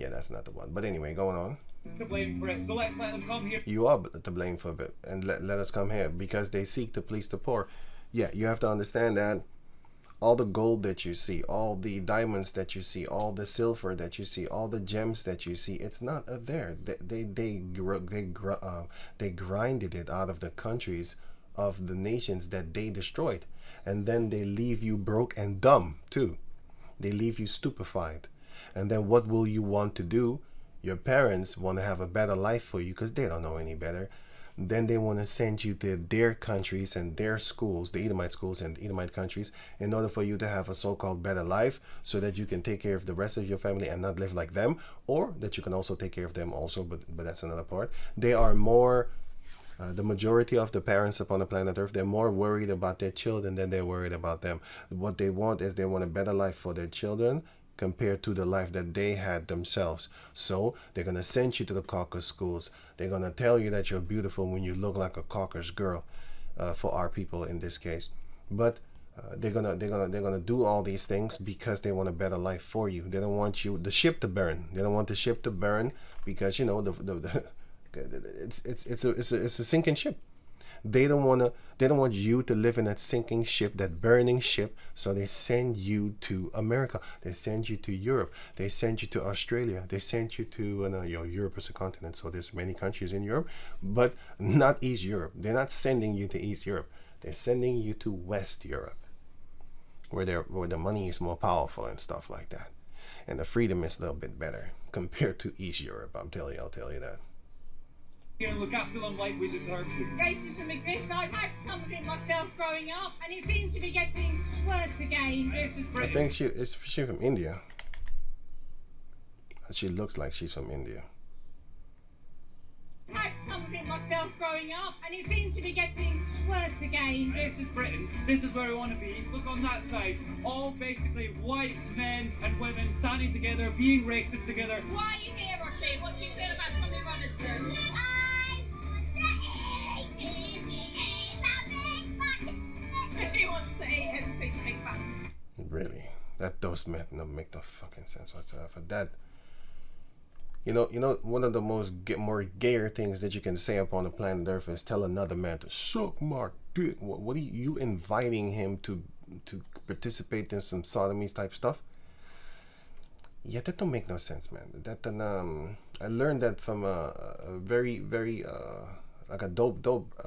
Yeah, that's not the one. But anyway, going on. To blame for it, so let's let them come here. You are to blame for it, and let us come here because they seek to please the poor. Yeah, you have to understand that all the gold that you see, all the diamonds that you see, all the silver that you see, all the gems that you see, it's not there. They grinded it out of the countries of the nations that they destroyed, and then they leave you broke and dumb too. They leave you stupefied, and then what will you want to do? Your parents want to have a better life for you because they don't know any better. Then they want to send you to their countries and their schools, the Edomite schools and Edomite countries, in order for you to have a so-called better life so that you can take care of the rest of your family and not live like them, or that you can also take care of them also, but that's another part. They are more, the majority of the parents upon the planet Earth, they're more worried about their children than they're worried about them. What they want is they want a better life for their children compared to the life that they had themselves. So they're going to send you to the caucus schools. They're going to tell you that you're beautiful when you look like a caucus girl, for our people in this case. But they're gonna do all these things because they want a better life for you. They don't want the ship to burn. They don't want the ship to burn because it's a sinking ship. They don't want you to live in that sinking ship, that burning ship. So they send you to America. They send you to Europe. They send you to Australia. They send you to Europe is a continent, so there's many countries in Europe, but not East Europe. They're not sending you to East Europe. They're sending you to West Europe, where the money is more powerful and stuff like that, and the freedom is a little bit better compared to East Europe. I'll tell you that. And look after them like we deserve to. Racism exists. I've had some of it myself growing up, and it seems to be getting worse again. This is I Britain. think she's from India. She looks like she's from India. I've had some of it myself growing up, and it seems to be getting worse again. This is Britain. This is where we want to be. Look on that side. All basically white men and women standing together, being racist together. Why are you here, Nasheed? What do you feel about Tommy Robinson? He wants to eat him, so he's a big fan. Really, those men don't make no fucking sense whatsoever. That, you know, one of the more gayer things that you can say upon the planet Earth is tell another man to suck my dick. What are you inviting him to participate in some sodomy type stuff? Yeah, that don't make no sense, man. I learned that from a very like a dope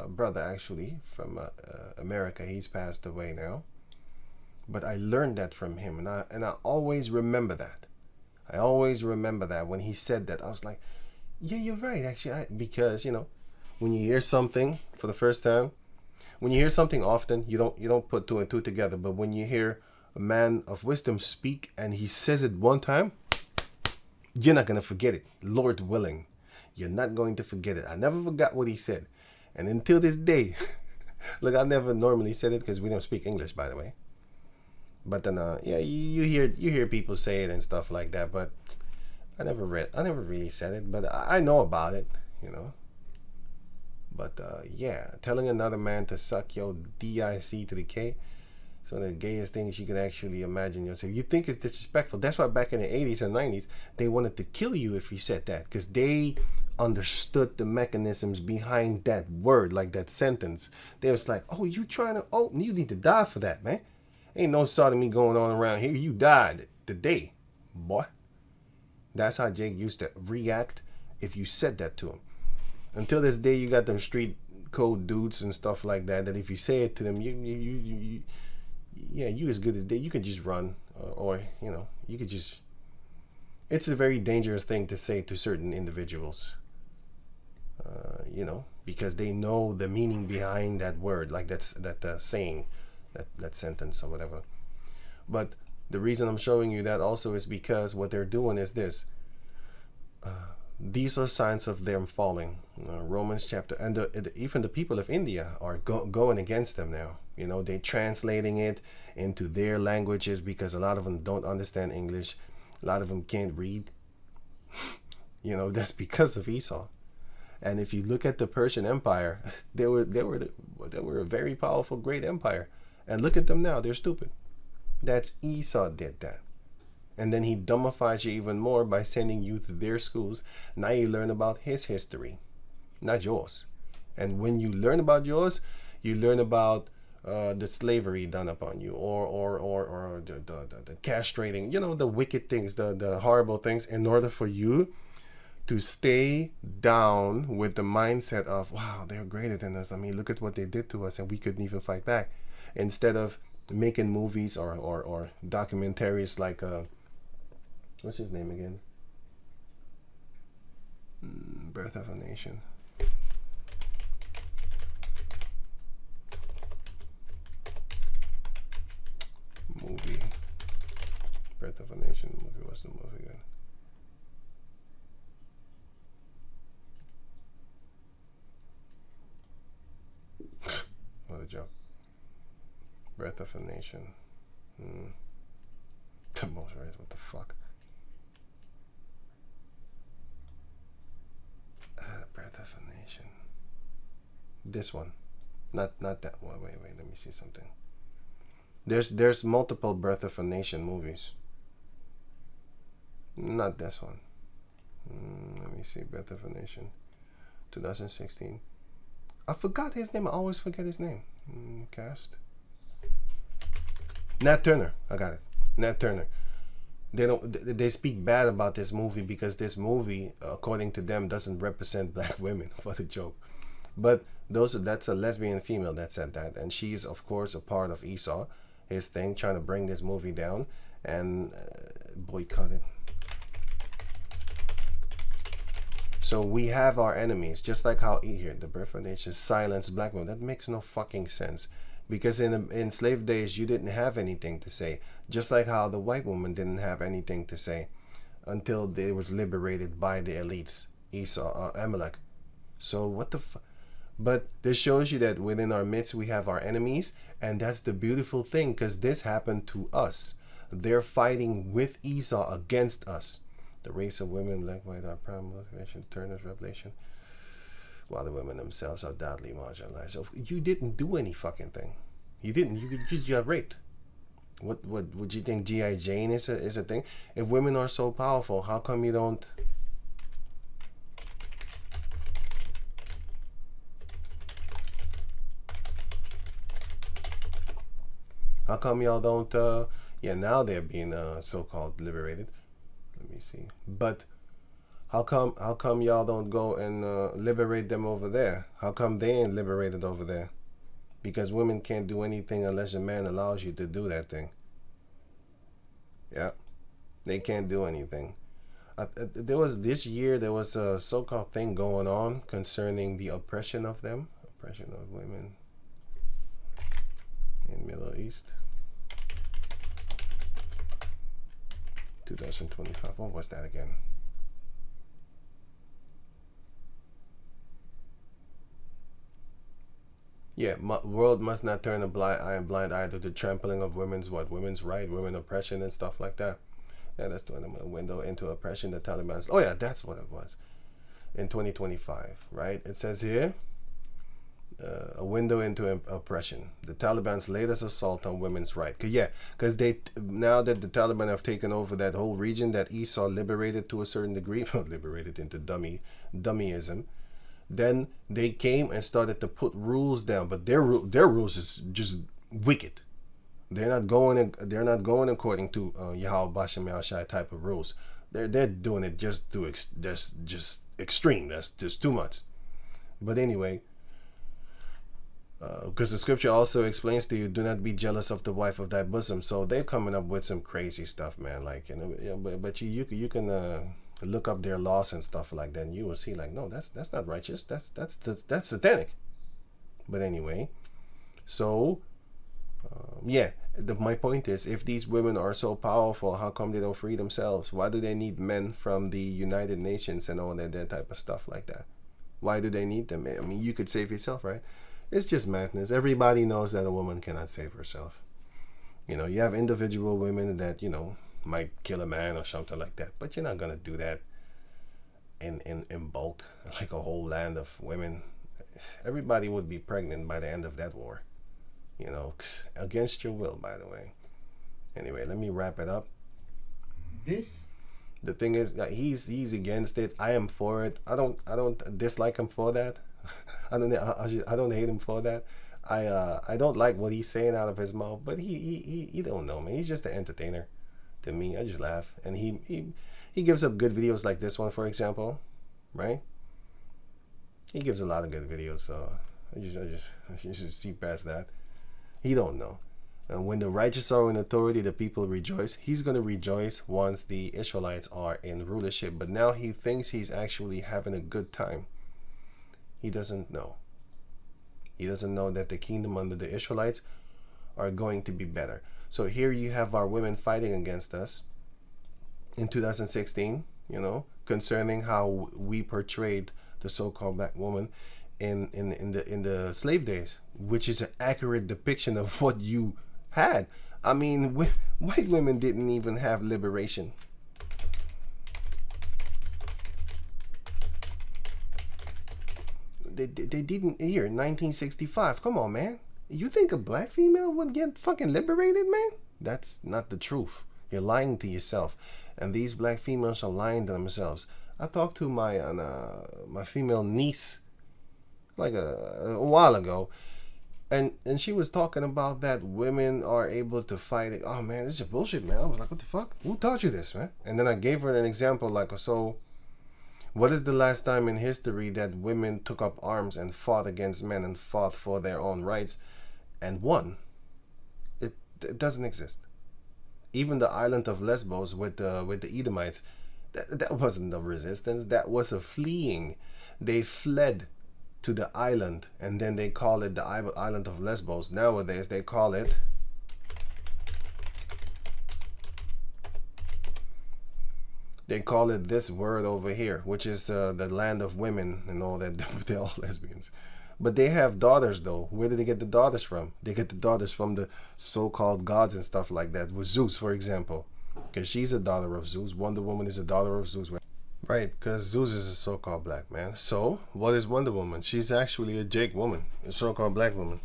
brother actually from America. He's passed away now, but I learned that from him, and I always remember that. I always remember that when he said that, I was like, yeah, you're right, actually. Because when you hear something for the first time, when you hear something often, you don't put two and two together. But when you hear a man of wisdom speak and he says it one time, you're not gonna forget it, Lord willing. You're not going to forget it. I never forgot what he said. And until this day, look, I never normally said it because we don't speak English, by the way. But then, yeah, you hear people say it and stuff like that. But I never really said it. But I know about it, But yeah, telling another man to suck your DIC to the K, so the gayest things you can actually imagine yourself. You think it's disrespectful. That's why back in the 80s and 90s, they wanted to kill you if you said that, because they understood the mechanisms behind that word, like that sentence. They was like, oh, you need to die for that, man. Ain't no sodomy going on around here. You died today, boy. That's how Jake used to react if you said that to him. Until this day, you got them street code dudes and stuff like that, that if you say it to them, you as good as they, you can just run, or you could just. It's a very dangerous thing to say to certain individuals, because they know the meaning behind that word, like that saying, that sentence or whatever. But the reason I'm showing you that also is because what they're doing is this. These are signs of them falling. Romans chapter, and even the people of India are going against them now. They're translating it into their languages because a lot of them don't understand English. A lot of them can't read. That's because of Esau. And if you look at the Persian Empire, they were a very powerful, great empire. And look at them now; they're stupid. That's Esau did that. And then he dumbifies you even more by sending you to their schools. Now you learn about his history, not yours. And when you learn about yours, you learn about the slavery done upon you, or the castrating, you know, the wicked things, the horrible things, in order for you to stay down with the mindset of, wow, they're greater than us. I mean, look at what they did to us and we couldn't even fight back. Instead of making movies or documentaries like, what's his name again? Birth of a Nation. Movie. Birth of a Nation movie. What's the movie again? What a joke. Birth of a Nation. The most right. What the fuck? Birth of a Nation. This one. Not that one. Wait. Let me see something. There's multiple Birth of a Nation movies. Not this one. Let me see. Birth of a Nation. 2016. I forgot his name. I always forget his name. Cast. Nat Turner. I got it. Nat Turner. They speak bad about this movie because this movie, according to them, doesn't represent black women. What a joke. But that's a lesbian female that said that, and she's of course a part of Esau, his thing, trying to bring this movie down and boycott it. So we have our enemies, just like how here the Birth of a Nation silenced black women. That makes no fucking sense, because in slave days you didn't have anything to say, just like how the white woman didn't have anything to say until they was liberated by the elites, Esau, Amalek. So what the fuck? But this shows you that within our midst we have our enemies, and that's the beautiful thing, because this happened to us. They're fighting with Esau against us. The race of women, black, white, are prime motivation, Turner's revelation, while the women themselves are doubly marginalized. So you didn't do any fucking thing. You didn't. You got raped. What would you think? G.I. Jane is a thing? If women are so powerful, how come you don't? How come y'all don't? Yeah, now they're being so-called liberated. Let me see. But how come y'all don't go and liberate them over there? How come they ain't liberated over there? Because women can't do anything unless a man allows you to do that thing. Yeah, they can't do anything. There was a so-called thing going on concerning the oppression of them, oppression of women in Middle East. 2025. What was that again? Yeah, world must not turn a blind eye to the trampling of women's right, women oppression and stuff like that. Yeah, that's the window into oppression. The Taliban's. Oh yeah, that's what it was. In 2025, right? It says here, a window into oppression. The Taliban's latest assault on women's right. Because now that the Taliban have taken over that whole region that Esau liberated to a certain degree, liberated into dummyism. Then they came and started to put rules down, but their rules is just wicked. They're not going according to Yahweh Bashem Yahushai type of rules. They're doing it just just extreme. That's just too much. But anyway, because the scripture also explains to you, do not be jealous of the wife of thy bosom. So they're coming up with some crazy stuff, man. Like, you know, but you can look up their laws and stuff like that, and you will see, like, no, that's not righteous. That's satanic. But anyway, so yeah, my point is, if these women are so powerful, how come they don't free themselves? Why do they need men from the United Nations and all that type of stuff like that? Why do they need them? I mean, you could save yourself, right? It's just madness. Everybody knows that a woman cannot save herself. You know, you have individual women that, you know, might kill a man or something like that, but you're not gonna do that in bulk, like a whole land of women. Everybody would be pregnant by the end of that war, you know, against your will, by the way. Anyway, let me wrap it up. This The thing is, he's against it. I am for it. I don't dislike him for that. I don't hate him for that. I don't like what he's saying out of his mouth, but he don't know, man. He's just an entertainer to me. I just laugh, and he gives up good videos like this one, for example, right? He gives a lot of good videos, so I just see past that. He don't know. And when the righteous are in authority, the people rejoice. He's going to rejoice once the Israelites are in rulership. But now he thinks he's actually having a good time. He doesn't know. He doesn't know that the kingdom under the Israelites are going to be better. So here you have our women fighting against us in 2016, you know, concerning how we portrayed the so-called black woman in the slave days, which is an accurate depiction of what you had. I mean, white women didn't even have liberation. They didn't here, 1965. Come on, man. You think a black female would get fucking liberated, man? That's not the truth. You're lying to yourself. And these black females are lying to themselves. I talked to my my female niece like a while ago, and she was talking about that women are able to fight it. Oh man, this is bullshit, man. I was like, what the fuck? Who taught you this, man? And then I gave her an example, like, so what is the last time in history that women took up arms and fought against men and fought for their own rights and won? It doesn't exist. Even the island of Lesbos with the Edomites, that wasn't a resistance. That was a fleeing. They fled to the island, and then they call it the island of Lesbos. Nowadays they call it this word over here, which is the land of women and all that. They're all lesbians, but they have daughters though. Where did they get the daughters from? They get the daughters from the so-called gods and stuff like that, with Zeus, for example, because she's a daughter of Zeus. Wonder Woman is a daughter of Zeus, right? Because Zeus is a so-called black man. So what is Wonder Woman? She's actually a Jake woman, a so-called black woman,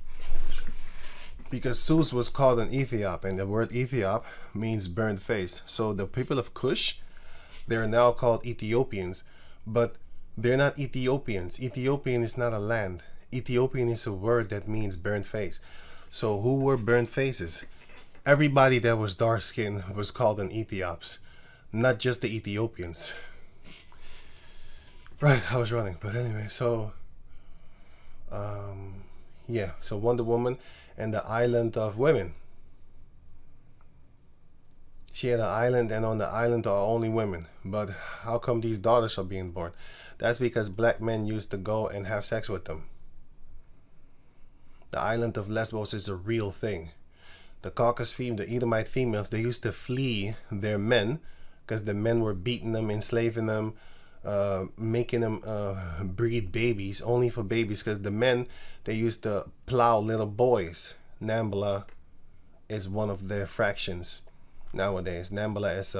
because Zeus was called an Ethiop, and the word Ethiop means burnt face. So the people of Cush, they're now called Ethiopians, but they're not Ethiopians. Ethiopian is not a land. Ethiopian is a word that means burnt face. So who were burnt faces? Everybody that was dark skinned was called an Ethiops, not just the Ethiopians. Right, I was running, but anyway, so yeah, so Wonder Woman and the island of women. She had an island, and on the island are only women. But how come these daughters are being born? That's because black men used to go and have sex with them. The island of Lesbos is a real thing. The caucus the Edomite females, they used to flee their men because the men were beating them, enslaving them, making them breed babies, only for babies, because the men, they used to plow little boys. Nambla is one of their fractions nowadays. Nambla is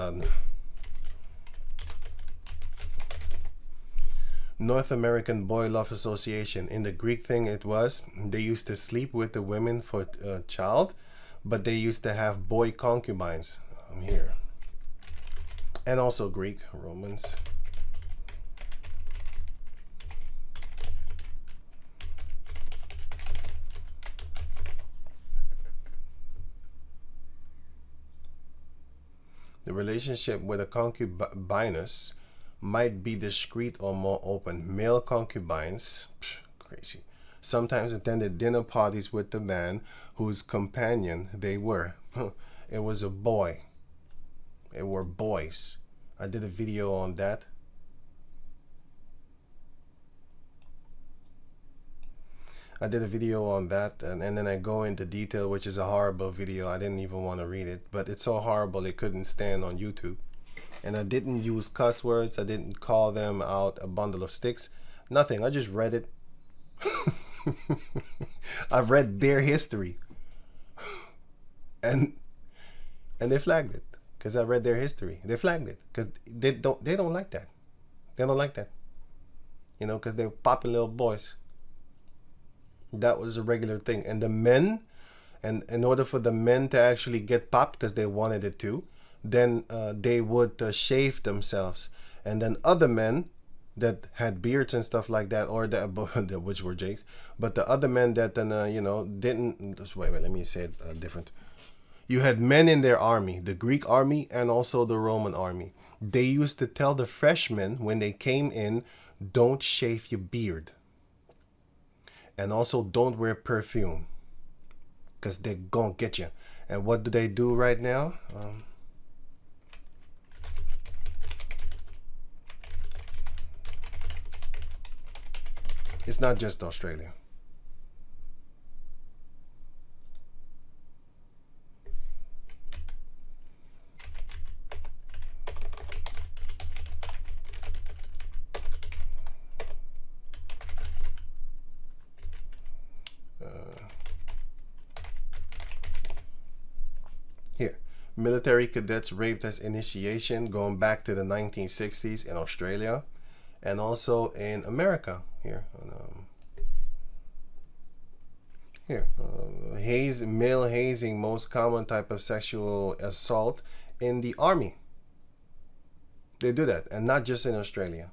North American Boy Love Association. In the Greek thing, it was they used to sleep with the women for a child, but they used to have boy concubines. I'm here. And also Greek, Romans. The relationship with a concubiness might be discreet or more open. Male concubines, crazy, sometimes attended dinner parties with the man whose companion they were. It was a boy. It were boys. I did a video on that. And then I go into detail, which is a horrible video. I didn't even want to read it, but it's so horrible it couldn't stand on YouTube. And I didn't use cuss words. I didn't call them out a bundle of sticks. Nothing. I just read it. I've read their history. And they flagged it because I read their history. They flagged it because they don't like that. They don't like that. You know, because they're popping little boys. That was a regular thing. And the men, and in order for the men to actually get popped because they wanted it too, then they would shave themselves. And then other men that had beards and stuff like that, or that which were Jakes, but the other men that didn't. Wait, let me say it different. You had men in their army, the Greek army and also the Roman army. They used to tell the freshmen when they came in, don't shave your beard. And also don't wear perfume, because they're gonna get you. And what do they do right now? It's not just Australia. Here, military cadets raped as initiation, going back to the 1960s in Australia, and also in America. Here, male hazing, most common type of sexual assault in the army. They do that, and not just in Australia.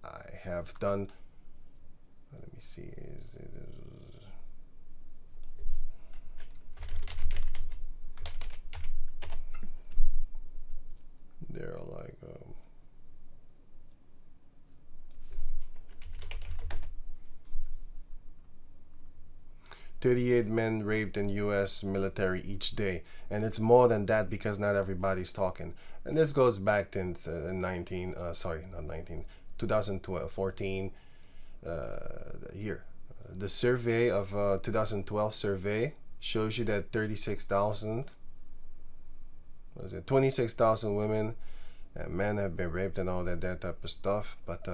I have done. Let me see. They're like 38 men raped in U.S. military each day, and it's more than that because not everybody's talking. And this goes back to 2012, 14. Here, the survey of 2012 survey shows you that 26,000 women and men have been raped and all that type of stuff. But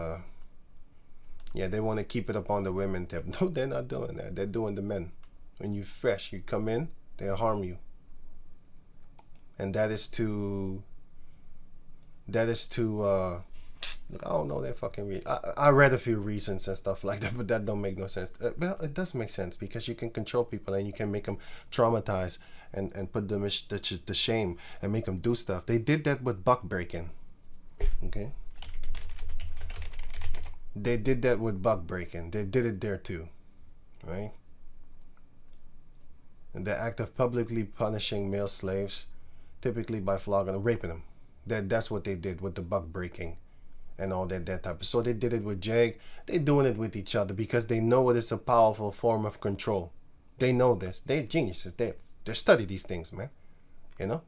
yeah, they want to keep it up on the women tip. No, they're not doing that. They're doing the men. When you fresh, you come in, they'll harm you. And that is to look, I don't know that fucking I read a few reasons and stuff like that, but that don't make no sense. Well, it does make sense because you can control people and you can make them traumatized and put them to shame and make them do stuff. They did that with buck breaking. Okay, they did that with buck breaking. They did it there too, right? And the act of publicly punishing male slaves, typically by flogging and raping them. That's what they did with the buck breaking and all that type of. So they did it with Jag. They're doing it with each other because they know it is a powerful form of control. They know this. They're geniuses. They study these things, man. You know,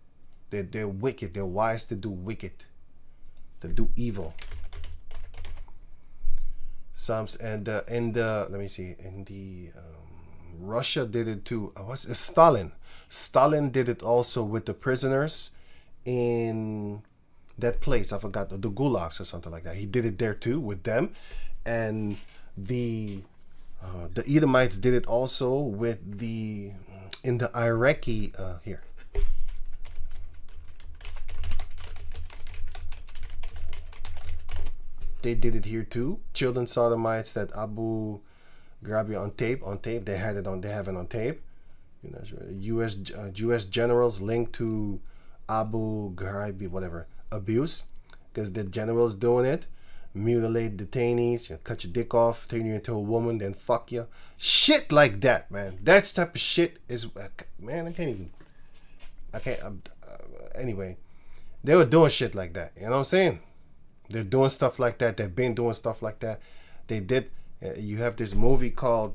they're wicked. They're wise to do wicked, to do evil. Psalms and let me see, in the Russia did it too. Stalin did it also with the prisoners in that place. I forgot, the gulags or something like that. He did it there too with them. And the Edomites did it also with in the Iraqi here. They did it here too. Children sodomites that Abu Ghraib on tape. They have it on tape. You know, U.S. generals linked to Abu Ghraib, whatever, abuse, because the generals doing it, mutilate detainees, cut your dick off, turn you into a woman, then fuck you, shit like that, man. That type of shit is, man, anyway, they were doing shit like that. You know what I'm saying? They're doing stuff like that. They've been doing stuff like that. They did. You have this movie called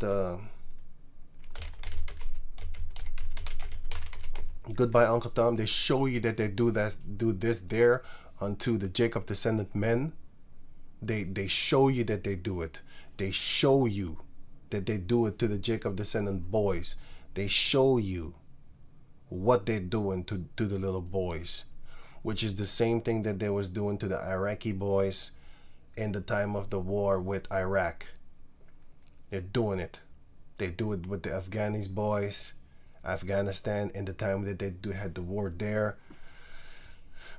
Goodbye Uncle Tom. They show you that they do this there unto the Jacob descendant men. They show you that they do it. They show you that they do it to the Jacob descendant boys. They show you what they're doing to the little boys, which is the same thing that they was doing to the Iraqi boys in the time of the war with Iraq. They're doing it. They do it with the Afghanis boys, Afghanistan, in the time that they had the war there.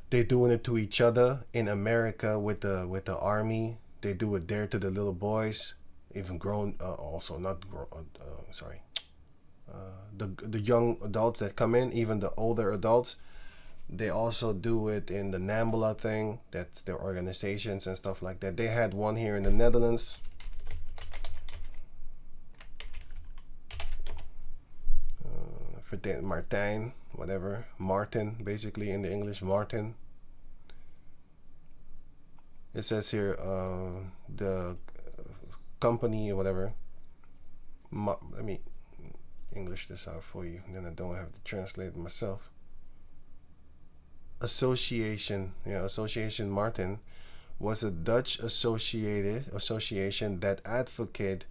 They're doing it to each other in America with the army. They do it there to the little boys, even grown, also not grown. The young adults that come in, even the older adults. They also do it in the NAMBLA thing. That's their organizations and stuff like that. They had one here in the Netherlands. Martijn, whatever. Martin, basically in the English, Martin. It says here, the company or whatever. Let me English this out for you. Then I don't have to translate it myself. Association Martin was a Dutch association that advocated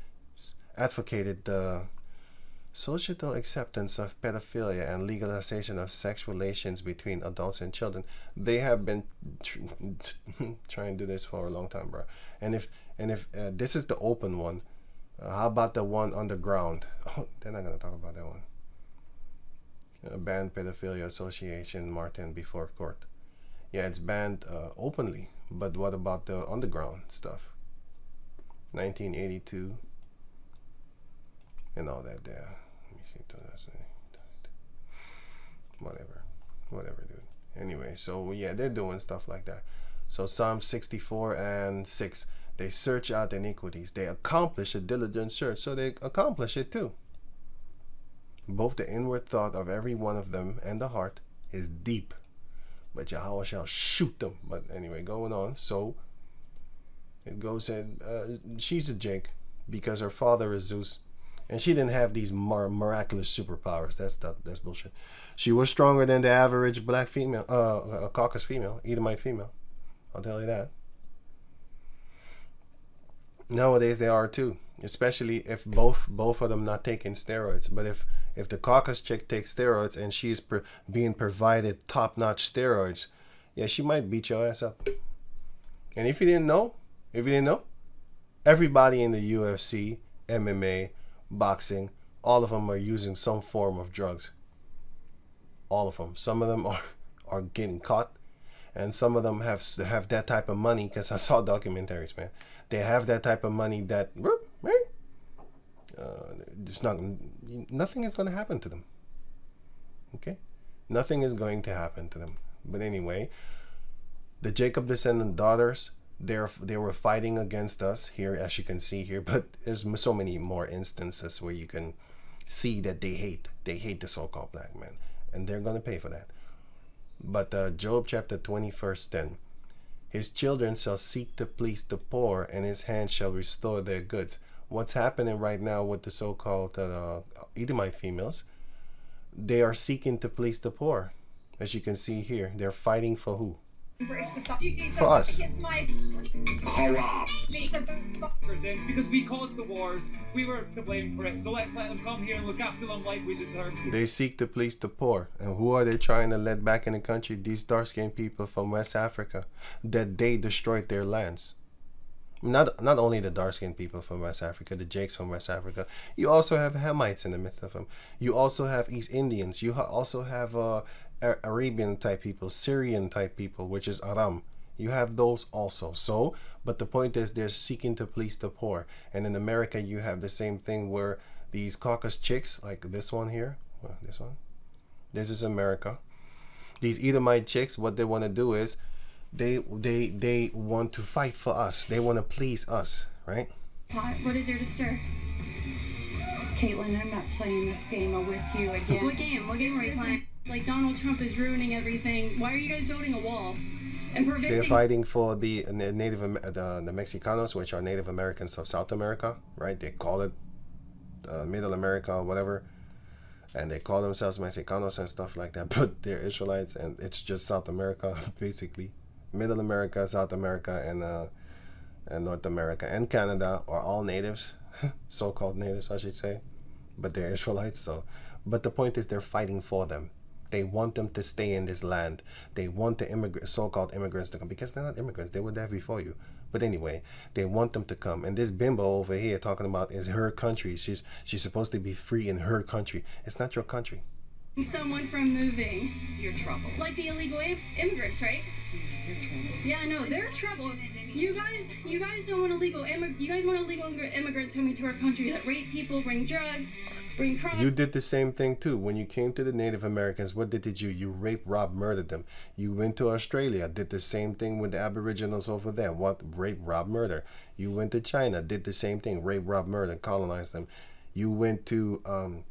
the societal acceptance of pedophilia and legalization of sex relations between adults and children. They have been trying to do this for a long time, bro. And if this is the open one, how about the one underground? Oh, they're not gonna talk about that one. Banned pedophilia association Martin before court. Yeah, it's banned openly, but what about the underground stuff? 1982 and all that there. Whatever, dude. Anyway, so yeah, they're doing stuff like that. So Psalm 64 and 6, they search out iniquities. They accomplish a diligent search, so they accomplish it too. Both the inward thought of every one of them and the heart is deep, but Yahweh shall shoot them. But anyway, going on. So it goes in, she's a Jake because her father is Zeus, and she didn't have these miraculous superpowers. That's bullshit. She was stronger than the average black female, caucus female, Edomite female. I'll tell you that. Nowadays they are too, especially if both of them not taking steroids. But if the caucus chick takes steroids and she's being provided top-notch steroids, yeah, she might beat your ass up. And if you didn't know, everybody in the UFC, MMA, boxing, all of them are using some form of drugs. All of them. Some of them are getting caught, and some of them have that type of money, because I saw documentaries, man. They have that type of money that nothing is going to happen to them. Okay, nothing is going to happen to them. But anyway, the Jacob descendant daughters, they were fighting against us here, as you can see here. But there's so many more instances where you can see that they hate the so-called black man, and they're going to pay for that. But Job chapter 20 verse 10, his children shall seek to please the poor, and his hand shall restore their goods. What's happening right now with the so-called Edomite females? They are seeking to please the poor. As you can see here, they're fighting for who? For us. Because we caused the wars, we were to blame for it. So let's let them come here and look after them like we deserve to. They seek to please the poor. And who are they trying to let back in the country? These dark-skinned people from West Africa, that they destroyed their lands. Not only the dark-skinned people from West Africa, the Jakes from West Africa. You also have Hamites in the midst of them. You also have East Indians. You also have Arabian type people, Syrian type people, which is Aram. You have those also. So, but the point is, they're seeking to please the poor. And in America, you have the same thing where these caucus chicks, like this one here, this is America. These Edomite chicks, what they want to do is, they want to fight for us. They want to please us, right? What is there to stir? Caitlin, I'm not playing this game with you again. What game? What game are we playing? Like, Donald Trump is ruining everything. Why are you guys building a wall? And preventing... They're fighting for the Mexicanos, which are Native Americans of South America, right? They call it Middle America or whatever. And they call themselves Mexicanos and stuff like that. But they're Israelites, and it's just South America, basically. Middle America, South America, and North America and Canada are all natives, so-called natives, I should say, but they're Israelites. So, but the point is, they're fighting for them. They want them to stay in this land. They want the so-called immigrants to come, because they're not immigrants. They were there before you. But anyway, they want them to come. And this bimbo over here talking about is her country. She's supposed to be free in her country. It's not your country. someone from moving. You're trouble. Like the illegal immigrants, right? You're trouble. Yeah, no, they're trouble. You guys don't want illegal immigrants coming to our country that rape people, bring drugs, bring crime. You did the same thing too. When you came to the Native Americans, what did you do? You raped, robbed, murdered them. You went to Australia, did the same thing with the Aboriginals over there. What? Rape, rob, murder. You went to China, did the same thing. Rape, rob, murder, colonized them. You went to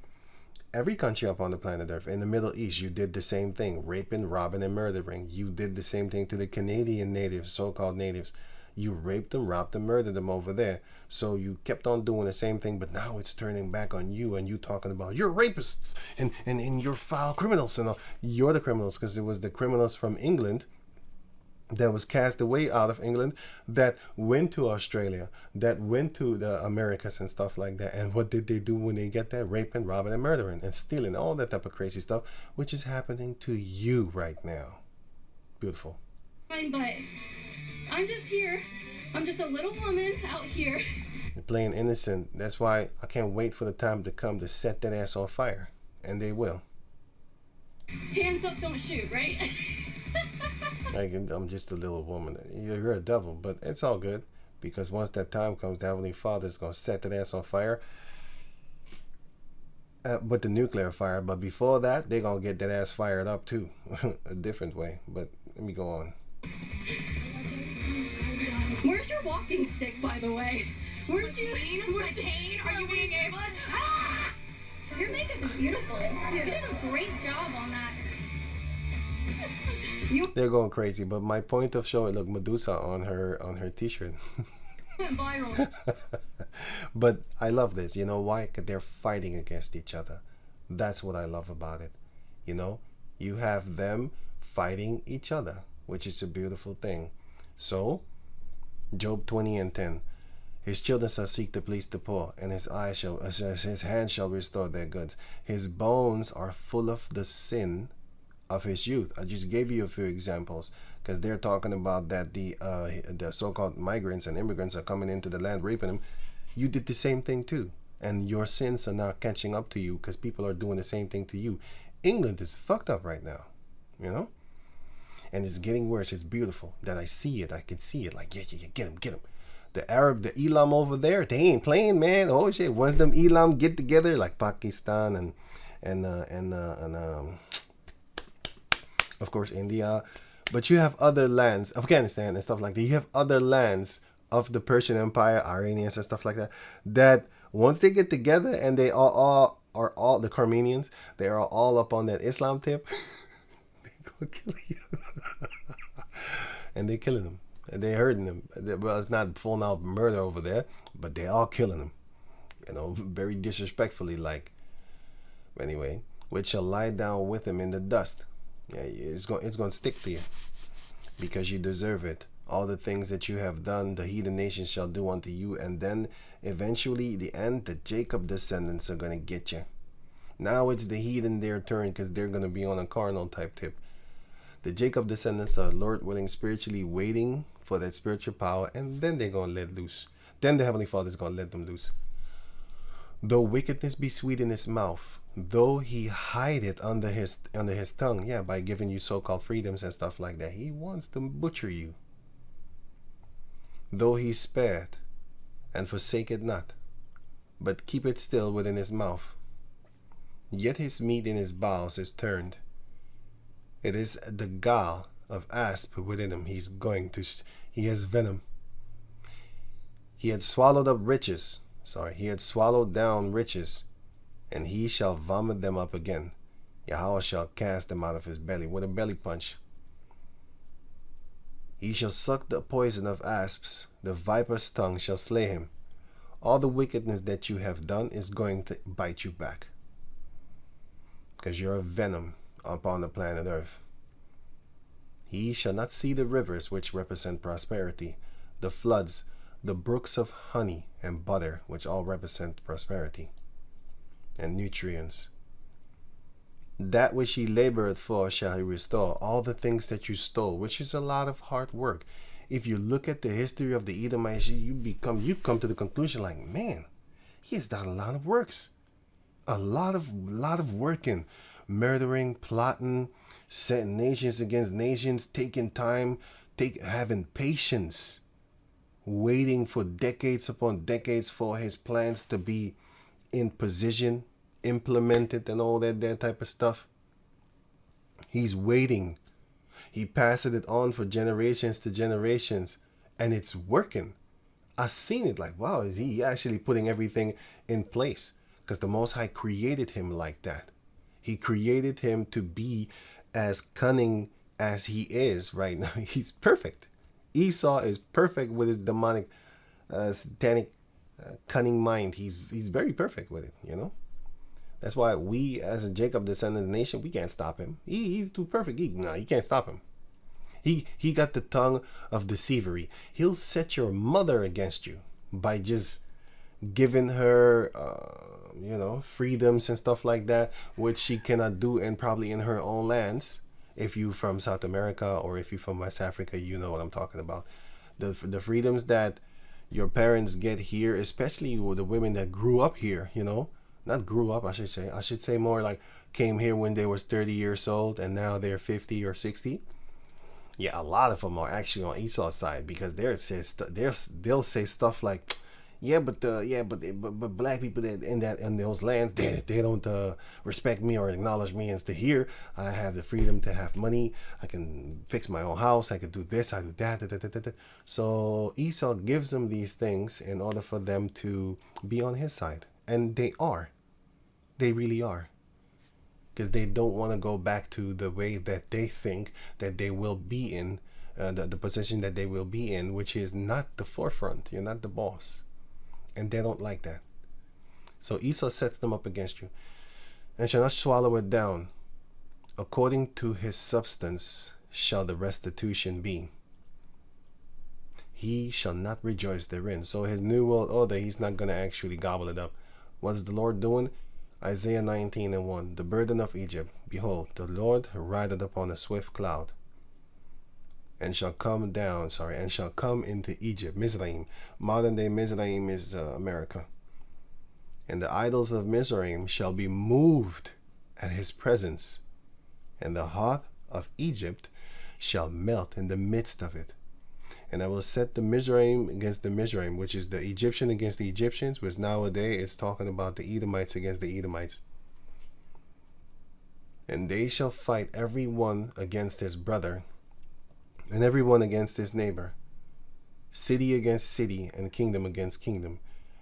every country up on the planet Earth. In the Middle East, you did the same thing. Raping, robbing, and murdering. You did the same thing to the Canadian natives, so-called natives. You raped them, robbed them, murdered them over there. So you kept on doing the same thing, but now it's turning back on you, and you talking about you're rapists and you're foul criminals and all. You're the criminals, because it was the criminals from England that was cast away out of England that went to Australia, that went to the Americas and stuff like that. And what did they do when they get there? Raping, robbing, and murdering and stealing, all that type of crazy stuff, which is happening to you right now. Beautiful. Fine, but I'm just here. I'm just a little woman out here. You're playing innocent. That's why I can't wait for the time to come to set that ass on fire. And they will. Hands up, don't shoot, right? I'm just a little woman. You're a devil, but it's all good. Because once that time comes, the Heavenly Father's going to set that ass on fire. With the nuclear fire. But before that, they're going to get that ass fired up too. A different way. But let me go on. Where's your walking stick, by the way? Where'd you... My cane? Are you being able? Ah! Your makeup is beautiful. You did a great job on that. They're going crazy, but my point of showing, look, Medusa on her t-shirt. Went viral. But I love this. You know why? Because they're fighting against each other. That's what I love about it. You know, you have them fighting each other, which is a beautiful thing. So, Job 20:10. His children shall seek to please the poor, and his hand shall restore their goods. His bones are full of the sin of his youth. I just gave you a few examples, because they're talking about that the so-called migrants and immigrants are coming into the land raping them. You did the same thing too, and your sins are now catching up to you because people are doing the same thing to you. England is fucked up right now, you know, and it's getting worse. It's beautiful that I see it. I can see it. Like, yeah, get him. The Arab, the Elam over there, they ain't playing, man. Oh shit! Once them Elam get together, like Pakistan and of course India, but you have other lands, Afghanistan and stuff like that. You have other lands of the Persian Empire, Iranians and stuff like that. That once they get together and they all the Armenians, they are all up on that Islam tip. They gonna kill you, and they killing them. They hurting them. Well, it's not full out murder over there, but they all killing them. You know, very disrespectfully, like. Anyway, which shall lie down with him in the dust. Yeah, it's going to stick to you, because you deserve it. All the things that you have done, the heathen nations shall do unto you, and then eventually, the end, the Jacob descendants are going to get you. Now it's the heathen their turn, because they're going to be on a carnal type tip. The Jacob descendants are, Lord willing, spiritually waiting for that spiritual power, and then they're going to let loose. Then the Heavenly Father is going to let them loose. Though wickedness be sweet in his mouth, though he hide it under his tongue, yeah, by giving you so-called freedoms and stuff like that, he wants to butcher you. Though he spare it, and forsake it not, but keep it still within his mouth, yet his meat in his bowels is turned. It is the gall of asp within him. He has venom. He had swallowed up riches. He had swallowed down riches, and he shall vomit them up again. Yahweh shall cast them out of his belly with a belly punch. He shall suck the poison of asps. The viper's tongue shall slay him. All the wickedness that you have done is going to bite you back, because you're a venom upon the planet Earth. He shall not see the rivers, which represent prosperity, the floods, the brooks of honey and butter, which all represent prosperity and nutrients. That which he labored for shall he restore. All the things that you stole, which is a lot of hard work. If you look at the history of the Edomites, you come to the conclusion like, man, he has done a lot of works. A lot of working murdering, plotting, setting nations against nations, taking time, having patience, waiting for decades upon decades for his plans to be in position, implemented, and all that type of stuff. He's waiting. He passes it on for generations to generations, and it's working. I've seen it like, wow, is he actually putting everything in place? Because the Most High created him like that. He created him to be as cunning as he is right now. He's perfect. Esau is perfect with his demonic, satanic, cunning mind. He's very perfect with it, you know. That's why we, as a Jacob descendant nation, we can't stop him. He's too perfect. You can't stop him. He got the tongue of deceivery. He'll set your mother against you by just giving her, freedoms and stuff like that, which she cannot do, and probably in her own lands. If you from South America or if you from West Africa, you know what I'm talking about. The freedoms that your parents get here, especially with the women that grew up here, you know, not grew up, I should say more like came here when they was 30 years old and now they're 50 or 60. Yeah, a lot of them are actually on Esau's side, because they'll say stuff like, but black people that in those lands, they don't respect me or acknowledge me. And here I have the freedom to have money. I can fix my own house. I can do this. I do that. So Esau gives them these things in order for them to be on his side, and they are. They really are. Because they don't want to go back to the way that they think that they will be in, the position that they will be in, which is not the forefront. You're not the boss. And they don't like that. So Esau sets them up against you, and shall not swallow it down. According to his substance shall the restitution be. He shall not rejoice therein. So his new world order, he's not going to actually gobble it up. What's the Lord doing? Isaiah 19:1. The burden of Egypt. Behold, the Lord rideth upon a swift cloud, and shall come into Egypt. Mizraim. Modern day Mizraim is America. And the idols of Mizraim shall be moved at his presence, and the heart of Egypt shall melt in the midst of it. And I will set the Mizraim against the Mizraim, which is the Egyptian against the Egyptians, which nowadays it's talking about the Edomites against the Edomites. And they shall fight every one against his brother, and every one against his neighbor, city against city, and kingdom against kingdom.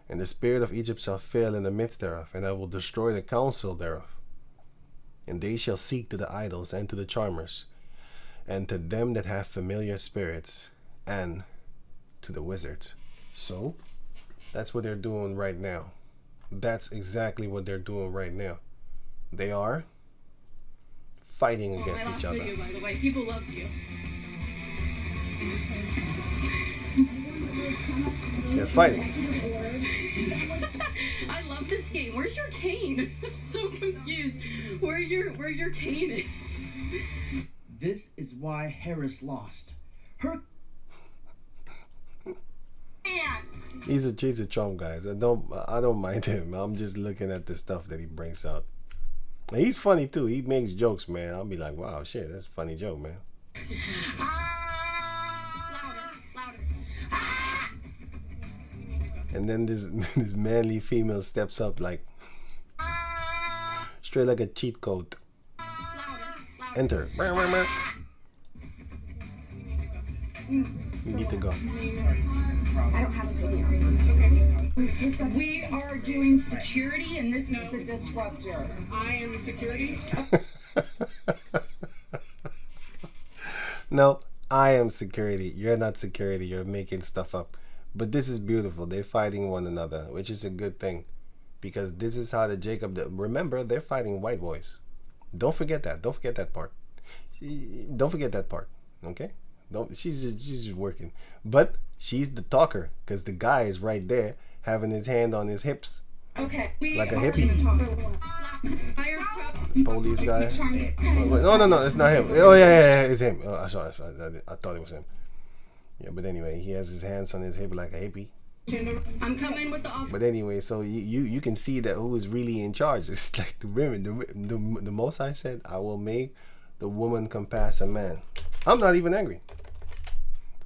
And the spirit of Egypt shall fail in the midst thereof, and I will destroy the counsel thereof. And they shall seek to the idols and to the charmers, and to them that have familiar spirits, and to the wizards. So that's what they're doing right now. That's exactly what they're doing right now. They are fighting against each other. Video, by the way, people loved you. They're fighting. I love this game. Where's your cane? I'm so confused. Where your cane is. This is why Harris lost. Her Pants. He's a Trump, guys. I don't mind him. I'm just looking at the stuff that he brings out. And he's funny too. He makes jokes, man. I'll be like, wow, shit, that's a funny joke, man. Louder. And then this manly female steps up like straight like a cheat code. Louder. Enter. You need to go. I don't have a video. Okay. We are doing security, and this is the disruptor. I am security. No, I am security. You're not security. You're making stuff up. But this is beautiful. They're fighting one another, which is a good thing, because this is how the Jacob. Remember, they're fighting white boys. Don't forget that. Don't forget that part. Don't forget that part. Okay. She's just working, but she's the talker, because the guy is right there having his hand on his hips. Okay. Like a hippie. Fire Police guy. No, it's not him. Oh yeah, it's him. Oh, I thought it was him. Yeah, but anyway, he has his hands on his hip like a hippie. I'm coming with the offer. But anyway, so you can see that who is really in charge. It's like the women. The Most High said, I will make the woman compass a man. I'm not even angry.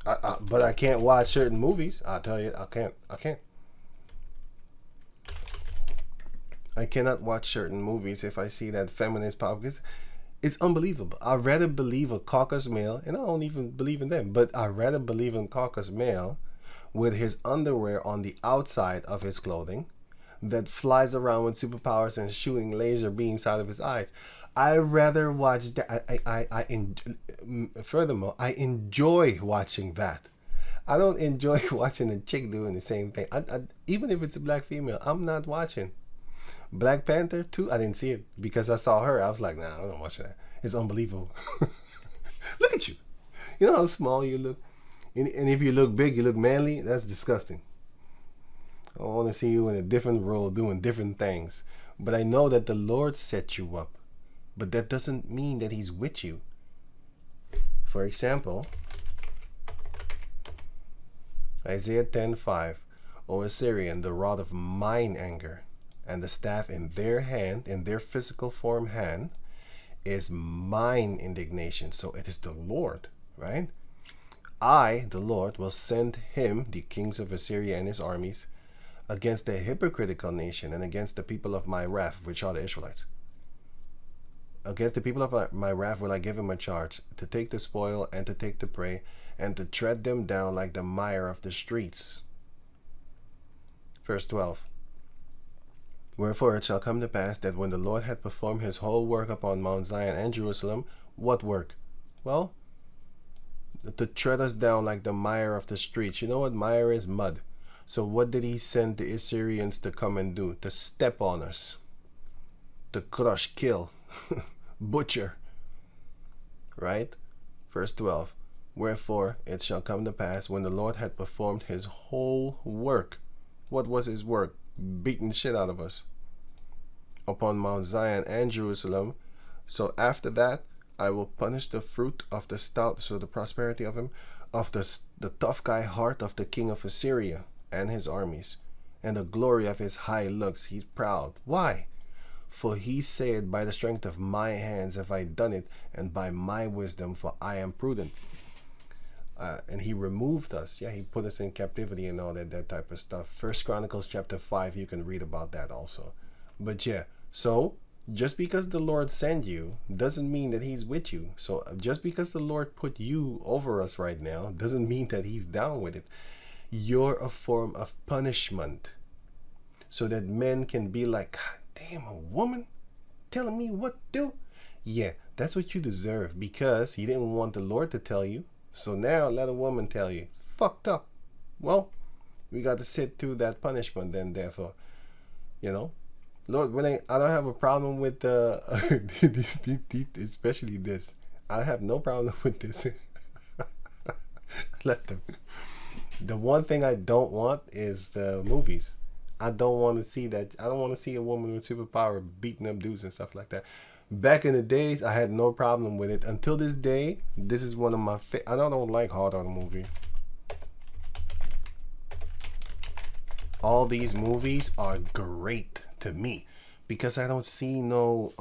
But I can't watch certain movies. I'll tell you, I can't. I cannot watch certain movies if I see that feminist power. Because it's unbelievable. I'd rather believe a caucus male, and I don't even believe in them, but I'd rather believe in caucus male with his underwear on the outside of his clothing that flies around with superpowers and shooting laser beams out of his eyes. I rather watch that. Furthermore, I enjoy watching that. I don't enjoy watching a chick doing the same thing. Even if it's a black female, I'm not watching. Black Panther 2, I didn't see it because I saw her. I was like, nah, I'm not watching that. It's unbelievable. Look at you. You know how small you look? And if you look big, you look manly? That's disgusting. I want to see you in a different role doing different things. But I know that the Lord set you up. But that doesn't mean that he's with you. For example, Isaiah 10:5, O Assyrian, the rod of mine anger, and the staff in their hand, in their physical form hand, is mine indignation. So it is the Lord, right? I, the Lord, will send him, the kings of Assyria and his armies, against the hypocritical nation and against the people of my wrath, which are the Israelites. Against the people of my wrath will I give him a charge, to take the spoil and to take the prey, and to tread them down like the mire of the streets. Verse 12. Wherefore it shall come to pass that when the Lord had performed his whole work upon Mount Zion and Jerusalem, what work? Well, to tread us down like the mire of the streets. You know what mire is? Mud. So what did he send the Assyrians to come and do? To step on us. To crush, kill, butcher. Right? Verse 12. Wherefore it shall come to pass when the Lord had performed his whole work. What was his work? Beating the shit out of us. Upon Mount Zion and Jerusalem. So after that, I will punish the fruit of the stout, so the prosperity of him, of the tough guy heart of the king of Assyria and his armies, and the glory of his high looks. He's proud. Why? For he said, by the strength of my hands have I done it, and by my wisdom, for I am prudent. And he removed us. Yeah, he put us in captivity and all that type of stuff. First Chronicles chapter 5, you can read about that also. But yeah, so just because the Lord sent you doesn't mean that he's with you. So just because the Lord put you over us right now doesn't mean that he's down with it. You're a form of punishment, so that men can be like, God damn, a woman telling me what to do? Yeah, that's what you deserve, because he didn't want the Lord to tell you. So now let a woman tell you. It's fucked up. Well, we got to sit through that punishment then, therefore. You know? Lord, I don't have a problem with especially this. I have no problem with this. Let them. The one thing I don't want is movies. I don't want to see that. I don't want to see a woman with superpower beating up dudes and stuff like that. Back in the days, I had no problem with it. Until this day, this is one of my I don't like hard on movie. All these movies are great to me because I don't see no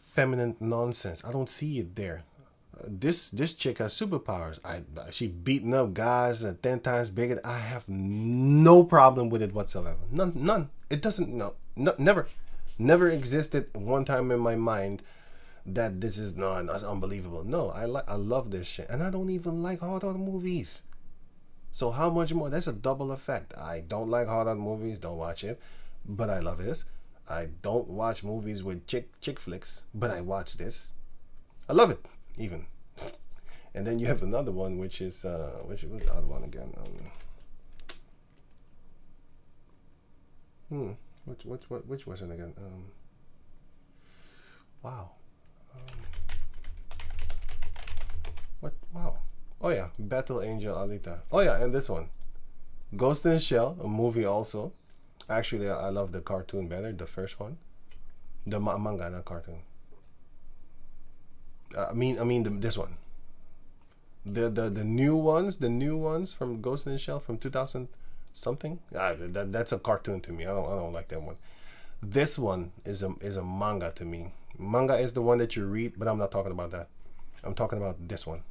feminine nonsense. I don't see it there. This chick has superpowers. She beating up guys 10 times bigger. I have no problem with it whatsoever. None. It doesn't. Never existed one time in my mind that this is that's unbelievable. No, I love this shit, and I don't even like horror movies. So how much more? That's a double effect. I don't like horror movies. Don't watch it, but I love this. I don't watch movies with chick flicks, but I watch this. I love it. Even. And then you have another one, which is which was the other one again? Which was it again? Wow. What? Wow. Oh yeah, Battle Angel Alita. Oh yeah, and this one, Ghost in the Shell, a movie also. Actually, I love the cartoon better, the first one, the manga, not cartoon. I mean this one. The new ones from Ghost in the Shell from 2000 something. That's a cartoon to me. I don't like that one. This one is a manga to me. Manga is the one that you read, but I'm not talking about that. I'm talking about this one.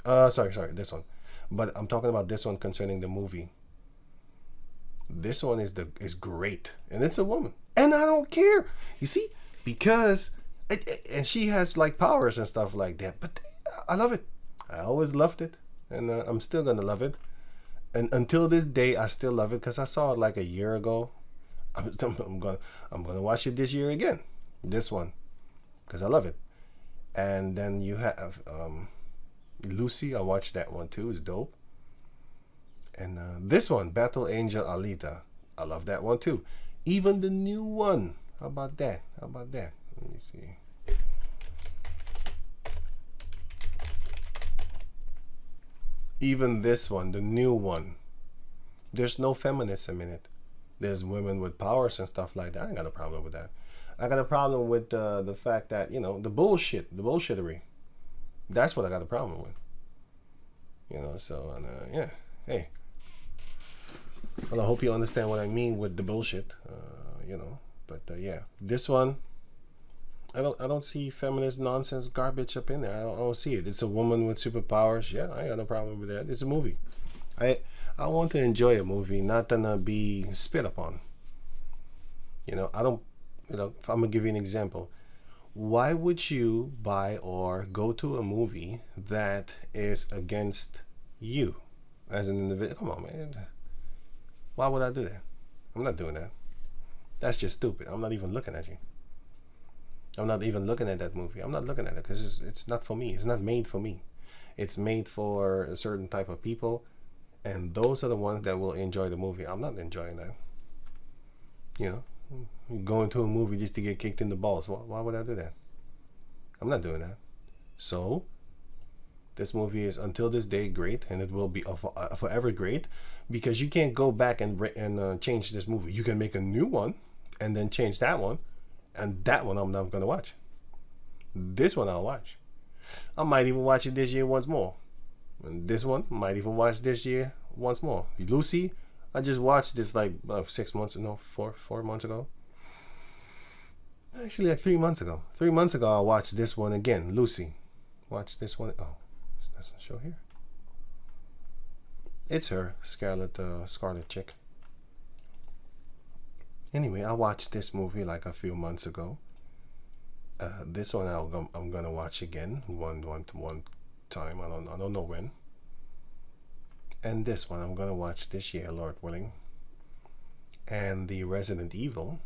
Sorry, this one. But I'm talking about this one concerning the movie. This one is great, and it's a woman, and I don't care. You see, because and she has like powers and stuff like that. But I love it. I always loved it, and I'm still gonna love it. And until this day, I still love it because I saw it like a year ago. I'm gonna watch it this year again. This one, because I love it. And then you have Lucy. I watched that one too. It's dope. And this one, Battle Angel Alita. I love that one too. Even the new one. How about that? Let me see. Even this one, the new one. There's no feminism in it. There's women with powers and stuff like that. I ain't got a problem with that. I got a problem with the fact that, the bullshittery. That's what I got a problem with. So, yeah. Hey. Well, I hope you understand what I mean with the bullshit, But yeah, this one, I don't see feminist nonsense garbage up in there. I don't see it. It's a woman with superpowers. Yeah, I got no problem with that. It's a movie. I want to enjoy a movie, not to be spit upon. I don't. I'm gonna give you an example. Why would you buy or go to a movie that is against you as an individual? Come on, man. Why would I do that? I'm not doing that. That's just stupid. I'm not even looking at you. I'm not even looking at that movie. I'm not looking at it because it's not for me. It's not made for me. It's made for a certain type of people, and those are the ones that will enjoy the movie. I'm not enjoying that. Going to a movie just to get kicked in the balls. Why would I do that? I'm not doing that. So, this movie is until this day great, and it will be forever great, because you can't go back and change this movie. You can make a new one and then change that one, and that one I'm not going to watch. This one I'll watch. I might even watch it this year once more. And this one might even watch this year once more. Lucy, I just watched this like 4 months ago. Actually, like 3 months ago. 3 months ago, I watched this one again. Lucy. Watch this one. Oh, it doesn't show here. It's her, Scarlet chick. Anyway, I watched this movie like a few months ago. This one I'm gonna watch again one time. I don't know when. And this one I'm gonna watch this year, Lord willing. And the Resident Evil,